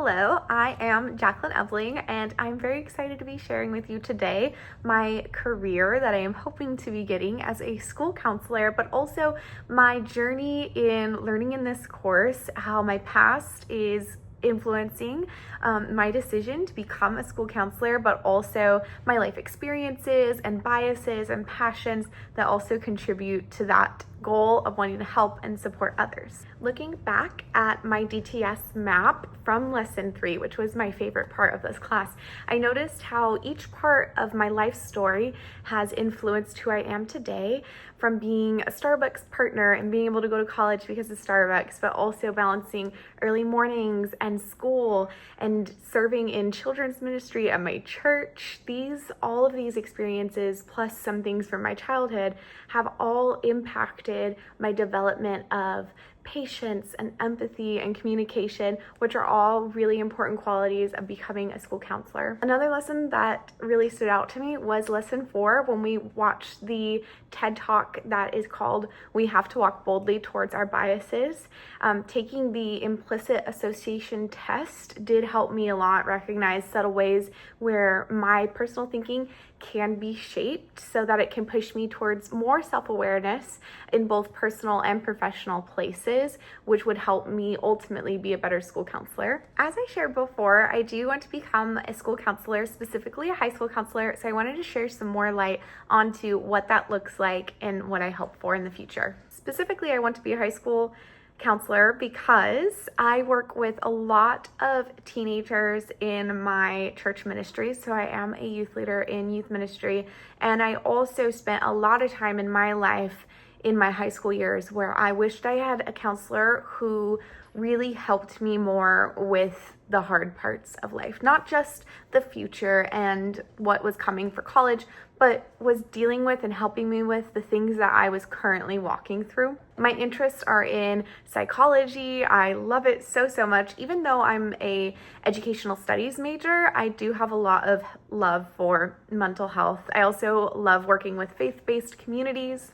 Hello, I am Jacquelyn Ebeling, and I'm very excited to be sharing with you today my career that I am hoping to be getting as a school counselor, but also my journey in learning in this course, how my past is influencing my decision to become a school counselor, but also my life experiences and biases and passions that also contribute to that goal of wanting to help and support others. Looking back at my DTS map from lesson 3, which was my favorite part of this class, I noticed how each part of my life story has influenced who I am today, from being a Starbucks partner and being able to go to college because of Starbucks, but also balancing early mornings and school and serving in children's ministry at my church. All of these experiences, plus some things from my childhood, have all impacted my development of patience and empathy and communication, which are all really important qualities of becoming a school counselor. Another lesson that really stood out to me was lesson 4, when we watched the TED Talk that is called "We Have to Walk Boldly Towards Our Biases." Taking the implicit association test did help me a lot recognize subtle ways where my personal thinking can be shaped so that it can push me towards more self-awareness in both personal and professional places, which would help me ultimately be a better school counselor. As I shared before, I do want to become a school counselor, specifically a high school counselor, so I wanted to share some more light onto what that looks like and what I hope for in the future. Specifically, I want to be a high school counselor because I work with a lot of teenagers in my church ministry. So I am a youth leader in youth ministry, and I also spent a lot of time in my life in my high school years where I wished I had a counselor who really helped me more with the hard parts of life, not just the future and what was coming for college, but was dealing with and helping me with the things that I was currently walking through. My interests are in psychology. I love it so much. Even though I'm a educational studies major, I do have a lot of love for mental health. I also love working with faith-based communities,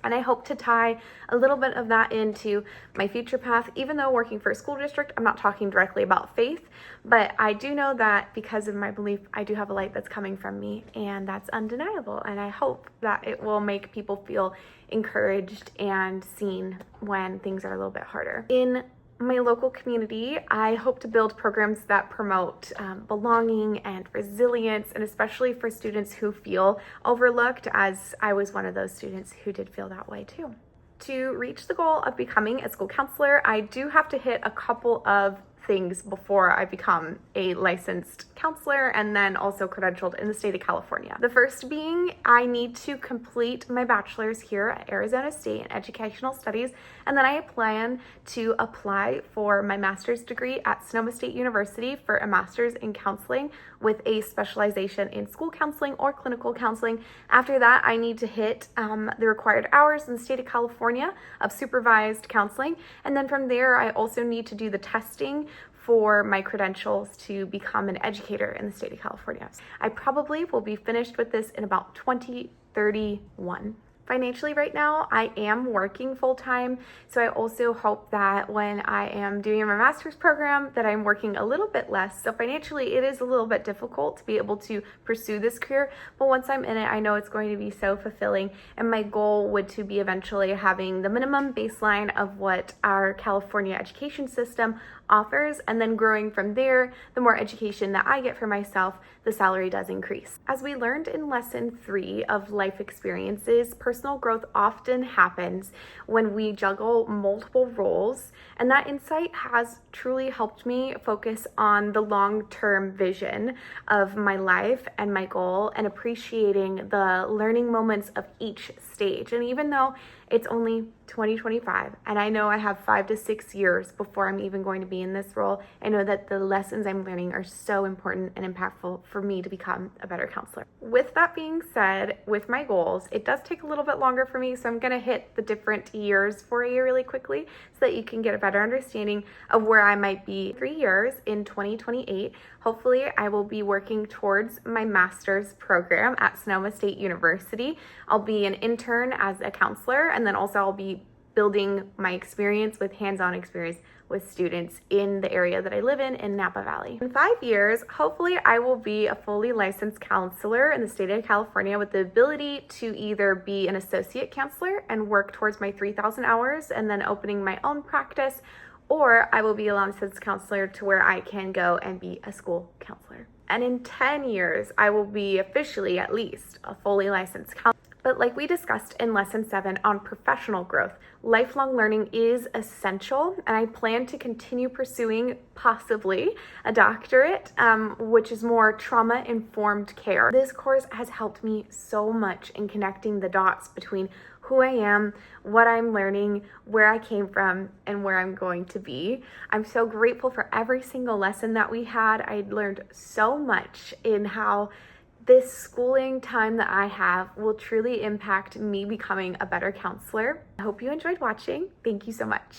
and I hope to tie a little bit of that into my future path. Even though working for a school district, I'm not talking directly about faith, but I do know that because of my belief, I do have a light that's coming from me, and that's undeniable. And I hope that it will make people feel encouraged and seen when things are a little bit harder. In my local community, I hope to build programs that promote belonging and resilience, and especially for students who feel overlooked, as I was one of those students who did feel that way too. To reach the goal of becoming a school counselor, I do have to hit a couple of things before I become a licensed counselor and then also credentialed in the state of California. The first being, I need to complete my bachelor's here at Arizona State in Educational Studies, and then I plan to apply for my master's degree at Sonoma State University for a master's in counseling with a specialization in school counseling or clinical counseling. After that, I need to hit the required hours in the state of California of supervised counseling, and then from there, I also need to do the testing for my credentials to become an educator in the state of California. I probably will be finished with this in about 2031. Financially right now, I am working full-time, so I also hope that when I am doing my master's program that I'm working a little bit less. So financially, it is a little bit difficult to be able to pursue this career, but once I'm in it, I know it's going to be so fulfilling, and my goal would to be eventually having the minimum baseline of what our California education system offers, and then growing from there. The more education that I get for myself, the salary does increase. As we learned in lesson 3 of life experiences, personal growth often happens when we juggle multiple roles, and that insight has truly helped me focus on the long-term vision of my life and my goal, and appreciating the learning moments of each stage. And even though it's only 2025, and I know I have 5 to 6 years before I'm even going to be in this role, I know that the lessons I'm learning are so important and impactful for me to become a better counselor. With that being said, with my goals, it does take a little bit longer for me, so I'm gonna hit the different years for you really quickly so that you can get a better understanding of where I might be 3 years in 2028. Hopefully, I will be working towards my master's program at Sonoma State University. I'll be an intern as a counselor, and then also I'll be building my experience with hands-on experience with students in the area that I live in Napa Valley. In 5 years, hopefully I will be a fully licensed counselor in the state of California with the ability to either be an associate counselor and work towards my 3,000 hours and then opening my own practice, or I will be a licensed counselor to where I can go and be a school counselor. And in 10 years, I will be officially at least a fully licensed counselor. But like we discussed in lesson 7 on professional growth, lifelong learning is essential, and I plan to continue pursuing possibly a doctorate, which is more trauma-informed care. This course has helped me so much in connecting the dots between who I am, what I'm learning, where I came from, and where I'm going to be. I'm so grateful for every single lesson that we had. I learned so much in how this schooling time that I have will truly impact me becoming a better counselor. I hope you enjoyed watching. Thank you so much.